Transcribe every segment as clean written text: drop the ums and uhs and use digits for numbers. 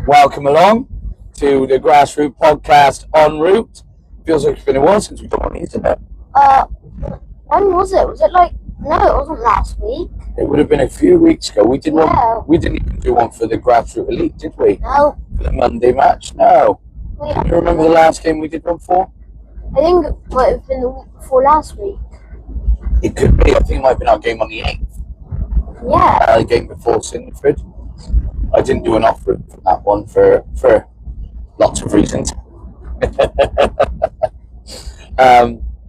Welcome along to the GrassRoute podcast en route. Feels like it's been a while since we've done one, isn't it? When was it? Was it no, it wasn't last week. It would have been a few weeks ago. We did one. We didn't even do one for the GrassRoute Elite, did we? No. For the Monday match? No. Can you remember the last game we did one for? I think it might have been the week before last week. It could be. I think it might have been our game on the 8th. Yeah. The game before Sinford. I didn't do an off-route from that one for lots of reasons.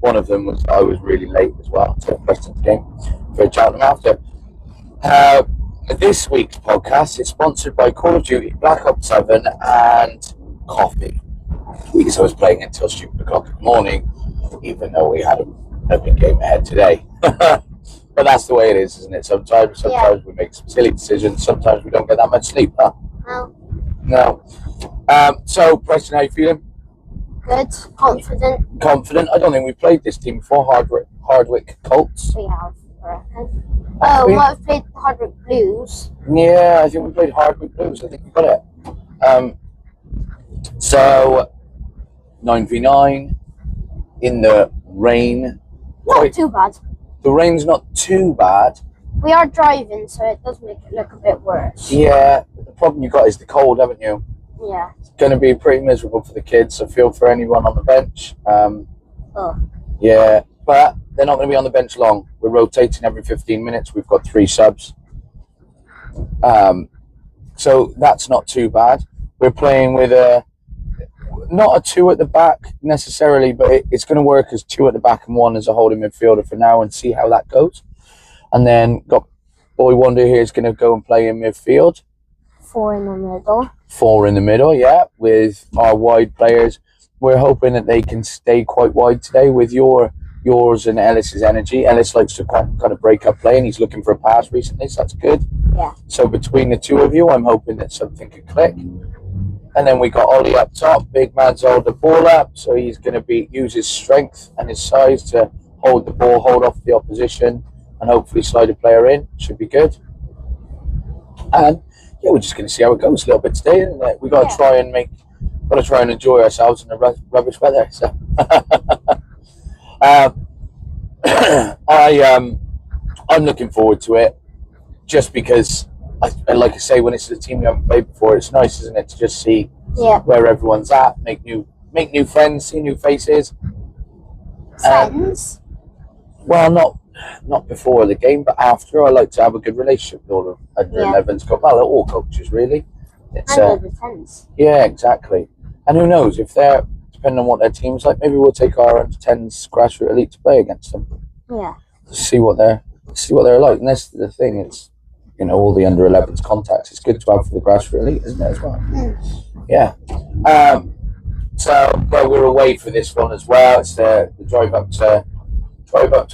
One of them was I was really late as well to Preston's game for Cheltenham after. This week's podcast is sponsored by Call of Duty, Black Ops 7 and coffee. Because I was playing until stupid o'clock in the morning, even though we had a big game ahead today. But that's the way it is, isn't it? Sometimes we make some silly decisions. Sometimes we don't get that much sleep. Huh? No. So, Preston, how you feeling? Good. Confident. Confident. I don't think we've played this team before. Hardwice Colts. We have, I reckon. Oh, we might have played Hardwice Blues. Yeah, I think we played Hardwice Blues. I think we got it. So, 9v9 in the rain. Not too bad. The rain's not too bad. We are driving, so it does make it look a bit worse. Yeah, the problem you got is the cold, haven't you? Yeah. It's going to be pretty miserable for the kids, so feel for anyone on the bench. Yeah, but they're not going to be on the bench long. We're rotating every 15 minutes. We've got 3 subs. So that's not too bad. We're playing with not a 2 at the back necessarily, but it's going to work as 2 at the back and 1 as a holding midfielder for now and see how that goes. And then got Boy Wonder here is going to go and play in midfield. 4 in the middle. 4 in the middle, yeah, with our wide players. We're hoping that they can stay quite wide today with yours and Ellis's energy. Ellis likes to kind of break up play, and he's looking for a pass recently, so that's good. Yeah. So between the 2 of you, I'm hoping that something could click. And then we got Ollie up top. Big man's hold the ball up, so he's going to use his strength and his size to hold the ball, hold off the opposition, and hopefully slide a player in. Should be good. And yeah, we're just going to see how it goes a little bit today. And we got to try and enjoy ourselves in the rubbish weather. So, I'm looking forward to it, just because. Like I say, when it's a team you haven't played before, it's nice, isn't it, to just see where everyone's at, make new friends, see new faces. Friends? Well, not before the game, but after. I like to have a good relationship with all the under-11s. Well, all coaches, really. It's under 10s. Yeah, exactly. And who knows, if they're, depending on what their team's like, maybe we'll take our under-10s GrassRoute Elite to play against them. Yeah. See what they're like. And that's the thing, it's, all the under-11s contacts. It's good to have for the GrassRoute Elite, isn't it, as well? Yeah. So we're away for this one as well. It's the drive up to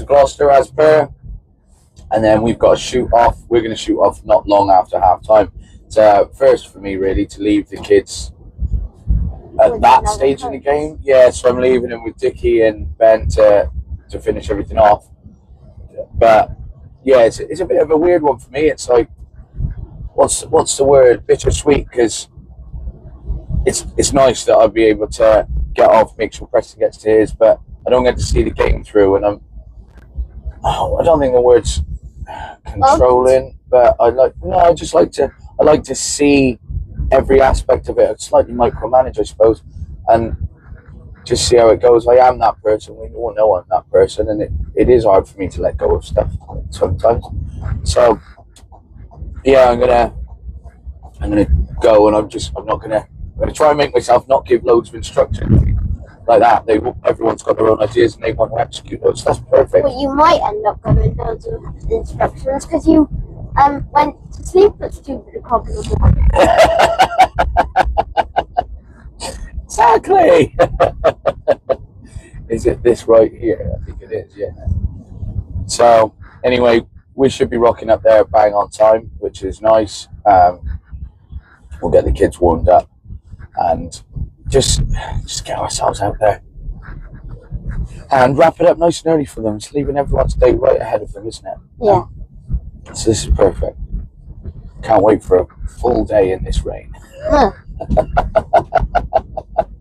Gloucester as per, and then we've got to shoot off. We're going to shoot off not long after half time. It's first for me really to leave the kids at that stage in the game. Yeah, so I'm leaving them with Dickie and Ben to finish everything off. But yeah, it's a bit of a weird one for me. It's like, what's the word? Bittersweet, because it's nice that I'll be able to get off, make sure Preston gets to his, but I don't get to see the game through, and I don't think the word's controlling, but I like to see every aspect of it. It's slightly micromanage, I suppose, and just see how it goes. I am that person. We all know I'm that person, and it is hard for me to let go of stuff sometimes. So yeah, I'm gonna go, and I'm gonna try and make myself not give loads of instructions like that. Everyone's got their own ideas and they want to execute those. That's perfect. Well, you might end up giving loads of instructions because you went to sleep at stupid o'clock in the morning. Exactly. Is it this right here? I think it is, yeah. So anyway, we should be rocking up there bang on time, which is nice. We'll get the kids warmed up and just get ourselves out there and wrap it up nice and early for them. It's leaving everyone's day right ahead of them, isn't it? Yeah. So this is perfect. Can't wait for a full day in this rain.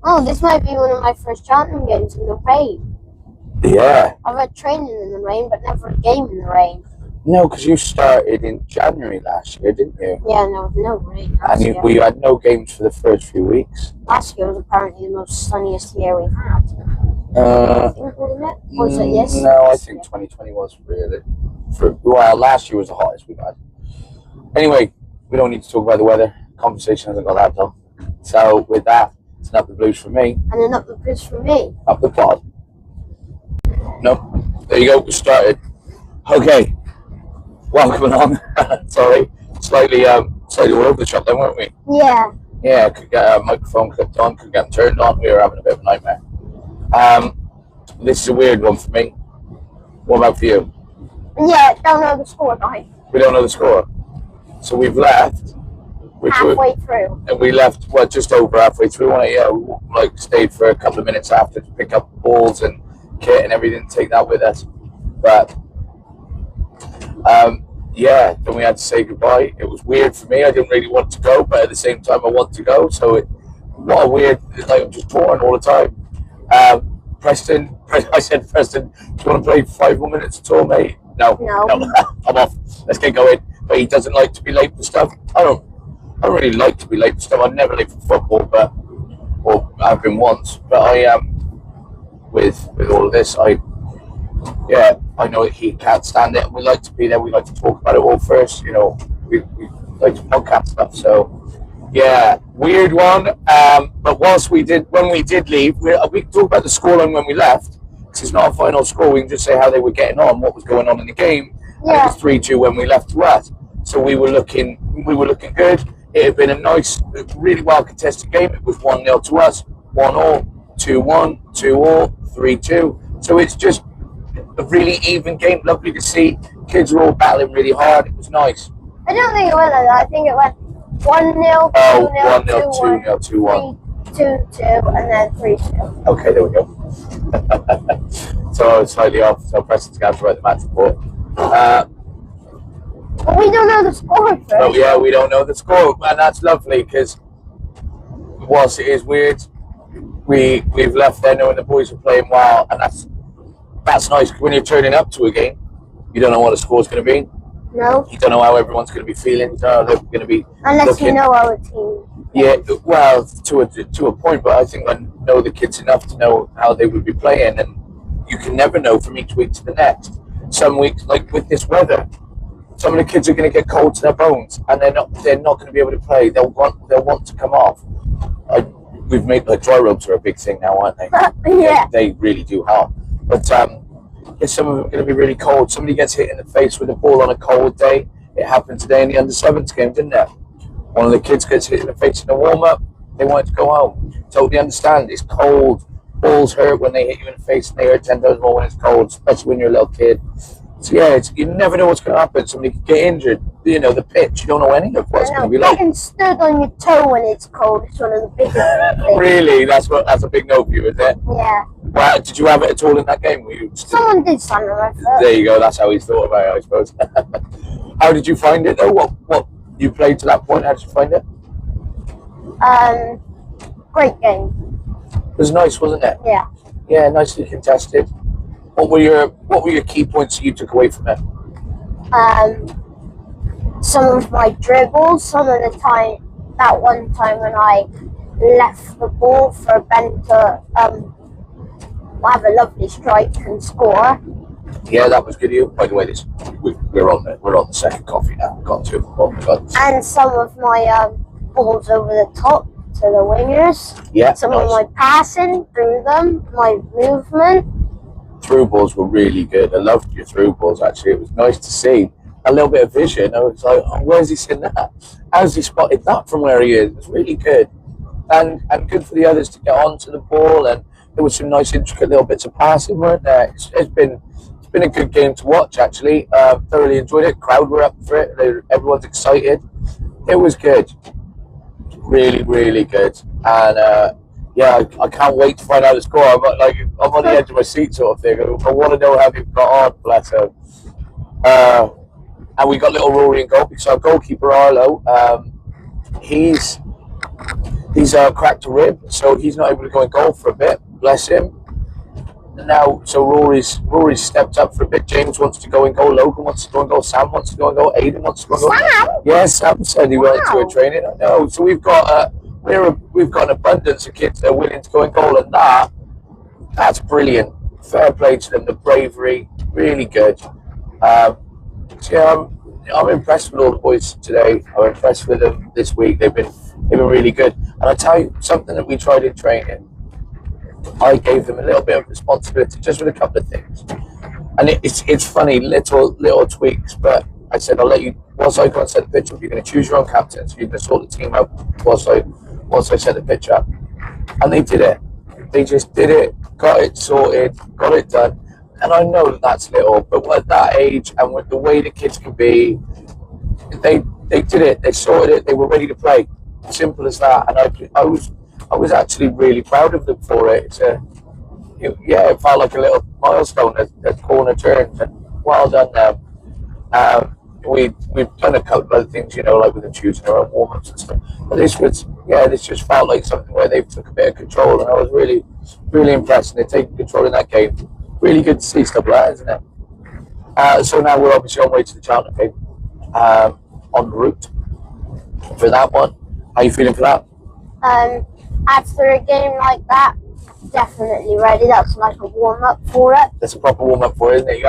Oh, this might be one of my first Cheltenham games in the rain. Yeah. I've had training in the rain, but never a game in the rain. No, because you started in January last year, didn't you? Yeah, there was no rain last year. We had no games for the first few weeks. Last year was apparently the most sunniest year we've had. Wasn't it? Was it, yes? No, I think 2020 was really. Well, last year was the hottest we've had. Anyway, we don't need to talk about the weather. Conversation hasn't got that done. So with that, it's an up the blues for me. And an up the blues for me. Up the pod. Nope. There you go. We started. Okay. Welcome along. Sorry. Slightly all over the shop then, weren't we? Yeah. Yeah, could get a microphone clipped on, could get them turned on. We were having a bit of a nightmare. This is a weird one for me. What about for you? Yeah, don't know the score, guys. We don't know the score. So we've left. Halfway through. And we left, well, just over halfway through. We stayed for a couple of minutes after to pick up balls and kit and everything, take that with us. But, yeah, then we had to say goodbye. It was weird for me. I didn't really want to go, but at the same time, I want to go. So, what a weird, I'm just torn all the time. Preston, I said, Preston, do you want to play 5 more minutes at all, mate? No. I'm off. Let's get going. But he doesn't like to be late for stuff. I don't really like to be late for stuff. I'm never late for football, I've been once. But I with all of this, I know he can't stand it. We like to be there. We like to talk about it all first. We like to podcast stuff. So yeah, weird one. But when we did leave, we can talk about the scoreline when we left. Because it's not a final score. We can just say how they were getting on, what was going on in the game. Yeah. And it was 3-2 when we left to us. So we were looking good. It had been a nice, really well contested game. It was 1-0 to us, 1-1, 2-1, 2-2, 3-2. So it's just a really even game. Lovely to see. Kids were all battling really hard. It was nice. I don't think it went like that. I think it went 1-0, 2-0, 1-0, 2-0, 2-1. 3-2, and then 3-2. Okay, there we go. So I was slightly off. So Preston's going to write the match report. But we don't know the score first. Oh yeah, we don't know the score, and that's lovely because whilst it is weird, we've left there knowing the boys are playing well, and that's nice. When you're turning up to a game, you don't know what the score's going to be. No. You don't know how everyone's going to be feeling. You don't know how they're going to be. Unless you know our team. Yeah, well, to a point, but I think I know the kids enough to know how they would be playing, and you can never know from each week to the next. Some weeks, like with this weather, some of the kids are going to get cold to their bones, and they're not going to be able to play. They'll want to come off. We've made dry ropes are a big thing now, aren't they? Yeah. They really do help. But some of them are going to be really cold. Somebody gets hit in the face with a ball on a cold day. It happened today in the under-7s game, didn't it? One of the kids gets hit in the face in the warm-up. They wanted to go home. Totally understand. It's cold. Balls hurt when they hit you in the face, and they hurt 10 times more when it's cold, especially when you're a little kid. So yeah, you never know what's going to happen. Somebody could get injured. The pitch. You don't know any of what's going to be like. Getting stood on your toe when it's cold is one of the biggest things. Really? That's a big no for you, is it? Yeah. Well, did you have it at all in that game? Someone did stand on my foot. There you go. That's how he thought about it, I suppose. How did you find it though? What you played to that point? How did you find it? Great game. It was nice, wasn't it? Yeah. Yeah, nicely contested. What were your key points that you took away from it? Some of my dribbles, some of the time, that one time when I left the ball for Ben to have a lovely strike and score. Yeah, that was good of you. By the way, we're on the second coffee now. Got to. Oh my God. And some of my balls over the top to the wingers. Yeah. Some of my passing through them, my movement. Through balls were really good. I loved your through balls. Actually, it was nice to see a little bit of vision. I was like, oh, where's he seen that? How's he spotted that from where he is? It was really good, and good for the others to get onto the ball. And there was some nice, intricate little bits of passing, weren't there? It's been a good game to watch. Actually, thoroughly enjoyed it. Crowd were up for it. Everyone's excited. It was good, really, really good. And yeah, I can't wait to find out the score. I'm on the edge of my seat, sort of thing. I want to know how they've got on. Bless him. And we got little Rory in goal because our goalkeeper Arlo, he's He's cracked a rib, so he's not able to go in goal for a bit. Bless him. And now, so Rory's stepped up for a bit. James wants to go in goal. Logan wants to go in goal. Sam wants to go in goal. Aiden wants to go in goal. Sam? Yes, Sam said he wanted to do a training. I know. So we've got an abundance of kids that are willing to go in goal, and that's brilliant. Fair play to them. The bravery, really good. I'm impressed with all the boys today. I'm impressed with them this week. They've been really good. And I tell you something that we tried in training. I gave them a little bit of responsibility, just with a couple of things. And it's funny, little tweaks. But I said, I'll let you. Once I go and set the pitch up, you're going to choose your own captain. So you're going to sort the team out once I set the pitch up. And they did it. They just did it, got it sorted, got it done. And I know that's little, but at that age and with the way the kids can be, they did it. They sorted it. They were ready to play. Simple as that. And I was actually really proud of them for it. It felt like a little milestone at corner turns. And well done them. We've done a couple of other things, like with them choosing their own warm-ups and stuff. But this just felt like something where they took a bit of control, and I was really, really impressed. And they're taking control in that game. Really good to see stuff like that, isn't it? So now we're obviously on the way to the Cheltenham game, en route for that one. How are you feeling for that? After a game like that, definitely ready. That's like a warm-up for it. That's a proper warm-up for it, isn't it?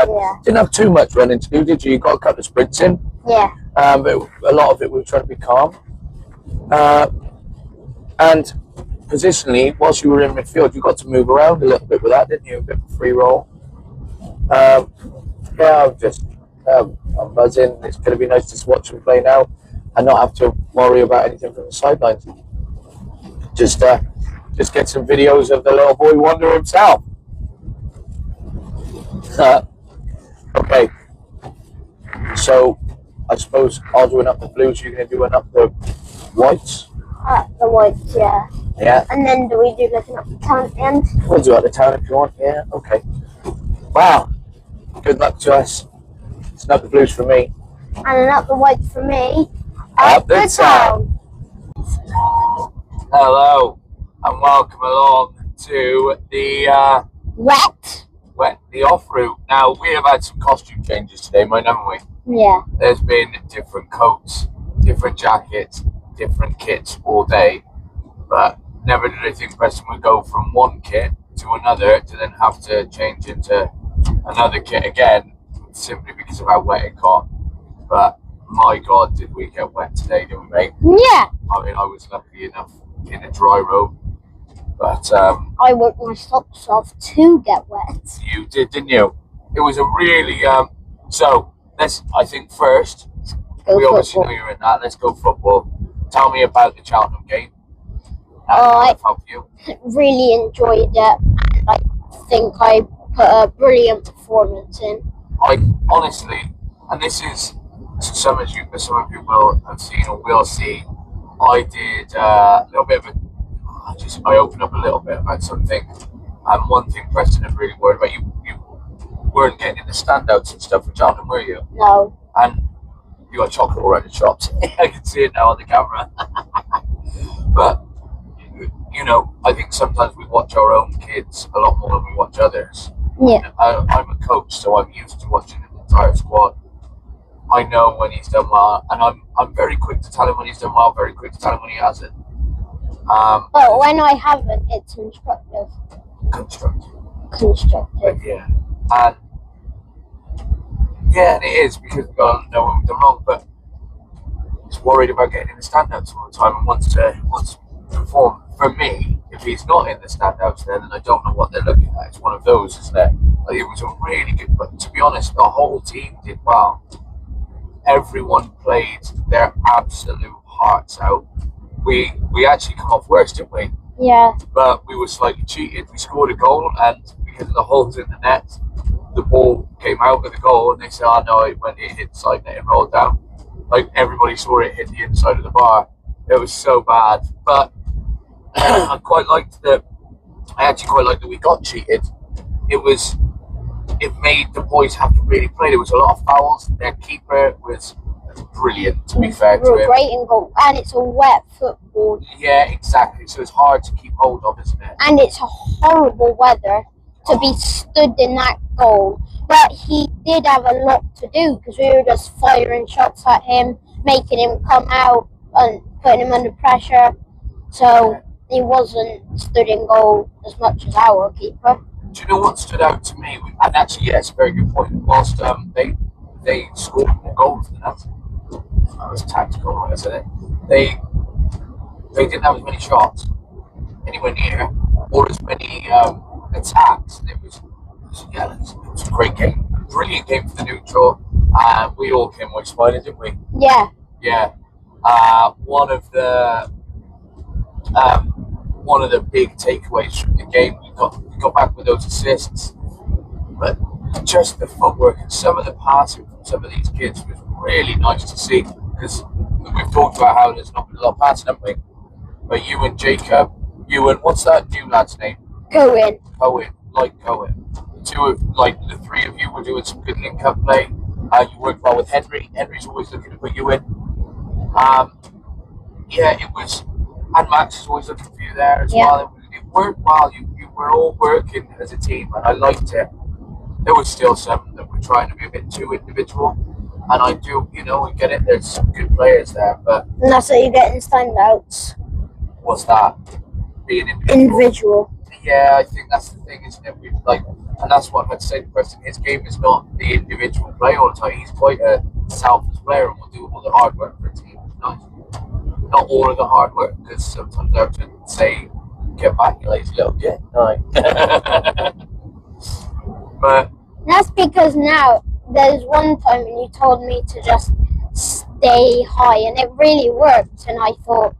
Didn't have too much running to do, did you? You got a couple of sprints in. Yeah. But a lot of it we were trying to be calm. And positionally, whilst you were in midfield, you got to move around a little bit with that, didn't you? A bit of a free roll. I'm buzzing. It's going to be nice to watch them play now and not have to worry about anything from the sidelines. Just get some videos of the little boy Wonder himself. Okay. So, I suppose I'll do an up the blues. You're going to do an up the whites. The whites, yeah. Yeah. And then do we do like an up the town at the end? We'll do up the town if you want. Yeah. Okay. Wow. Good luck to us. It's an up the blues for me. And an up the whites for me. Up the town. Hello, and welcome along to the the off route. Now we have had some costume changes today, haven't we? Yeah. There's been different coats, different jackets, different kits all day, but never did I think Preston would go from one kit to another to then have to change into another kit again, simply because of how wet it got. But my God, did we get wet today, didn't we, mate? Yeah. I mean, I was lucky enough in a dry road, but I worked my socks off to get wet. You did, didn't you? It was a really so let's, I think first we obviously know you're in that. Let's go football. Tell me about the Cheltenham game. I felt for you. really enjoyed it. I think I put a brilliant performance in. I honestly, and this is some of you will have seen or will see. I did a little bit of I opened up a little bit about something, and one thing Preston is really worried about. You weren't getting in the standouts and stuff for Cheltenham, were you? No. And you got chocolate all around the shops. I can see it now on the camera. But I think sometimes we watch our own kids a lot more than we watch others. Yeah. I'm a coach, so I'm used to watching the entire squad. I know when he's done well, and I'm very quick to tell him when he's done well, very quick to tell him when he hasn't. But when I haven't, it's constructive. Constructive. Yeah. And it is, because we've got to know when we've done wrong, but he's worried about getting in the standouts all the time and wants to perform. For me, if he's not in the standouts then I don't know what they're looking at. It's one of those, isn't it? Like, it was a really good, but to be honest, the whole team did well. Everyone played their absolute hearts out. We actually come off worse, didn't we? Yeah. But we were slightly cheated. We scored a goal, and because of the holes in the net, the ball came out of the goal, and they said, "Oh no, it hit the side net and rolled down." Like, everybody saw it hit the inside of the bar. It was so bad. But I actually quite liked that we got cheated. It made the boys have to really play. There was a lot of fouls. Their keeper was brilliant, to be fair to We were him. great in goal, and it's a wet football. Yeah, exactly. So it's hard to keep hold of, isn't it? And it's a horrible weather to be stood in that goal. But he did have a lot to do because we were just firing shots at him, making him come out and putting him under pressure. So he wasn't stood in goal as much as our keeper. Do you know what stood out to me? And actually, yeah, it's a very good point. Whilst they scored more goals than us, that was tactical, isn't it? They didn't have as many shots anywhere near, or as many attacks. And it was a great game, brilliant game for the neutral, and we all came away smiling, didn't we? Yeah. Yeah. One of the big takeaways from the game, we got back with those assists, but just the footwork and some of the passing from some of these kids was really nice to see, because we've talked about how there's not been a lot of passing, haven't we? But you and Jacob, what's that new lad's name? Cohen. Cohen. The three of you were doing some good link-up play. You worked well with Henry. Henry's always looking to put you in. It was, and Max is always looking for you there as well. It worked well. You were all working as a team, and I liked it. There was still some that were trying to be a bit too individual, and I do, we get it. There's some good players there, but And that's how you get in standouts. what's that? Being Individual. Yeah, I think that's the thing, isn't it? And that's what I'd say to Preston. His game is not the individual play all the time. He's quite a selfless player and will do all the hard work for a team. Not all of the hard work, because sometimes I would say, "Get back, you lazy little git." No. But That's because now there's one time when you told me to just stay high, and it really worked. And I thought,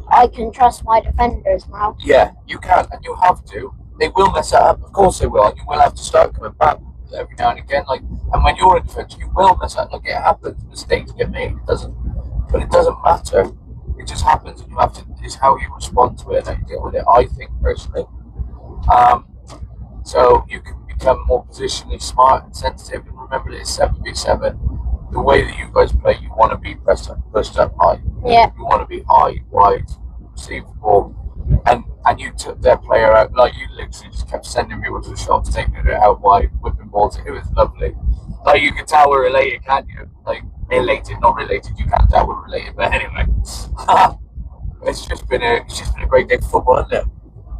I can trust my defenders now. yeah, you can, and you have to. They will mess it up, of course they will, and you will have to start coming back every now and again. And when you're in defence, you will mess up. It happens, mistakes get made. But it doesn't matter. It just happens, and you have to. It's how you respond to it and deal with it. I think personally, so you can become more positionally smart and sensitive. And remember, that it's 7v7. The way that you guys play, you want to be pushed up high. Yeah. You want to be high, wide, receive the ball. And you took their player out, you literally just kept sending people to the shops, taking it out wide, whipping balls. It was lovely. You can tell we're related, can't you? Related, not related. You can't tell we're related, but anyway, it's just been a great day for football, isn't it?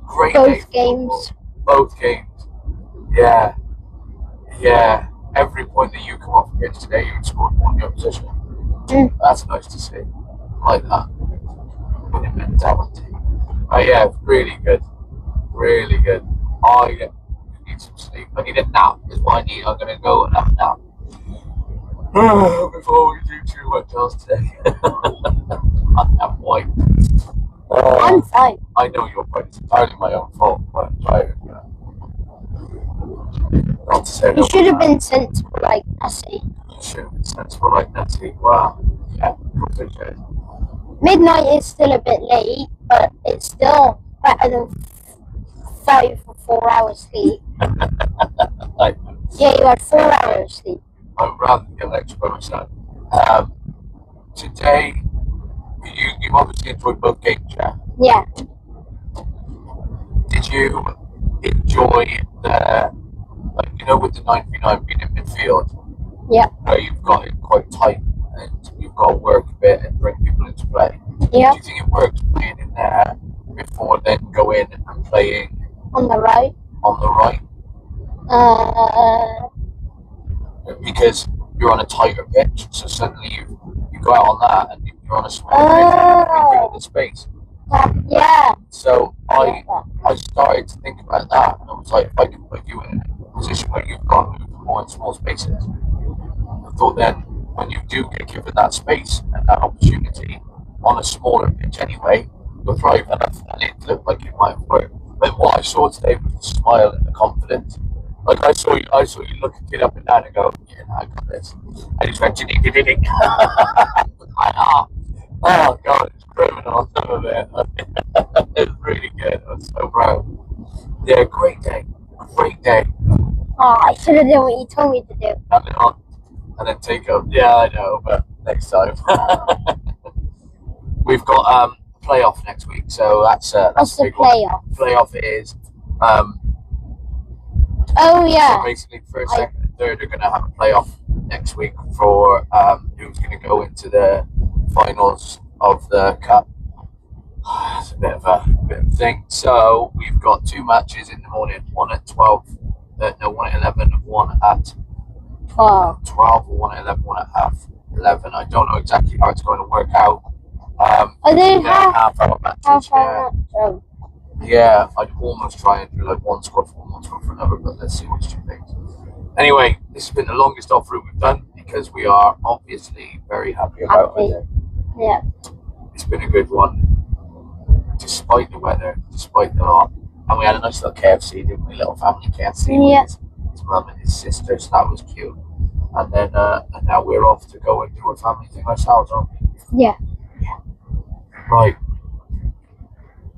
Great day. Both games. Both games. Yeah. Every point that you come off against today, you scored more in the opposition. That's nice to see. Like that. Winning mentality. Really good. Really good. I need some sleep. I need a nap, is what I need. I'm going to go and have a nap. Before we do too much else today. I'm white. I'm fine. I know you're white. It's entirely my own fault, but I'm tired. Not to say You should have been sensible like Nessie. You should have been sensible like Nessie. Wow. Yeah, appreciate it. Midnight is still a bit late, but it's still better than 5 or 4 hours sleep. Yeah, you had 4 hours sleep. I'd rather get lectured by my son. Today, you've obviously enjoyed both games, yeah? Yeah. Did you enjoy with the 9v9 being in midfield? Yeah. Where you've got it quite tight and you've got to work a bit and bring people into play. Yeah. Do you think it works playing in there before then go in and playing On the right. on the right? Because you're on a tighter pitch, so suddenly you go out on that and you're on a smaller pitch and you're good at the space. Yeah. So I started to think about that, and I was like, if I can put you in a position where you've got to move more in small spaces, I thought then when you do get given that space and that opportunity on a smaller pitch anyway, you'll thrive enough, and it looked like it might work. But what I saw today was the smile and the confidence. I saw you look at it up and down and go, yeah, I got this. I just went, ding. Oh God, it's criminal, some of it. It was really good. I was so proud. Yeah, great day. Oh, I should have done what you told me to do. And then take up. Yeah, I know, but next time. We've got a playoff next week, so that's What's a the big one. playoff? Playoff is Oh yeah. so basically first, second, and third are going to have a playoff next week for who's going to go into the finals of the cup. It's a bit of a thing. So we've got 2 matches in the morning, one at 12, one at 11, one at 12. 12, or one at 11, one at half 11. I don't know exactly how it's going to work out. Are they half-hour matches? half-hour match? Yeah, I'd almost try and do like one squad for one, one squad for another, but let's see what Stu thinks. Anyway, this has been the longest off route we've done because we are obviously very happy about it. Yeah. It's been a good one, despite the weather, despite the lot. And we had a nice little KFC, didn't we? Little family KFC with his mum and his sister, so that was cute. And then and now we're off to go and do a family thing ourselves, aren't we? Yeah. Right.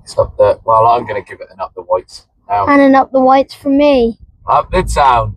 It's up there. Well, I'm going to give it an up the whites now. And an up the whites for me. Up the town.